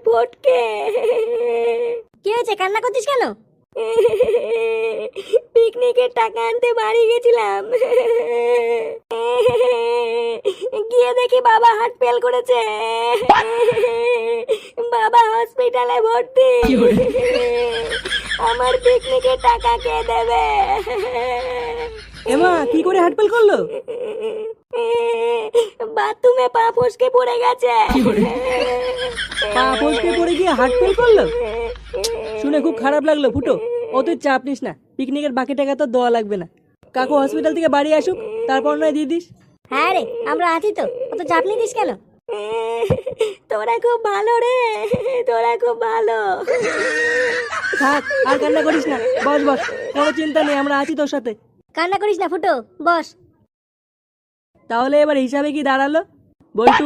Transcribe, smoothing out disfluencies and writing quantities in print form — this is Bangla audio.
ফটকে। কি হয়েছে, কান্না করছিস কেন? পিকনিকের টাকা আনতে বাড়ি গেছিলাম, গিয়ে দেখি বাবা হার্ট ফেল করেছে। বাবা হসপিটালে ভর্তি। আমার পিকনিকের টাকা কে দেবে? এমা কি করে হার্ট ফেল করলো? বাথরুমে পা ফসকে পড়ে গেছে। পা ফসকে পড়ে গিয়ে হার্ট ফেল করলো? শুনে খুব খারাপ লাগলো ফুটো। ও তুই চাপ নিস না, পিকনিকের বাকি টাকা তো দেওয়া লাগবে না। কাকু হসপিটাল থেকে বাড়ি আসুক, তারপর নয় দিয়ে দিস। হ্যাঁ রে, আমরা আছি তো, অত চাপ নিতিস কেন? তোরা খুব ভালো রে, তোরা খুব ভালো। থাক, আর কান্না করিস না, বস বস, কোনো চিন্তা নেই, আমরা আছি তোর সাথে। কান্না করিস না ফুটো, বস। তাহলে এবার হিসাবে কি দাঁড়ালো? বল্টু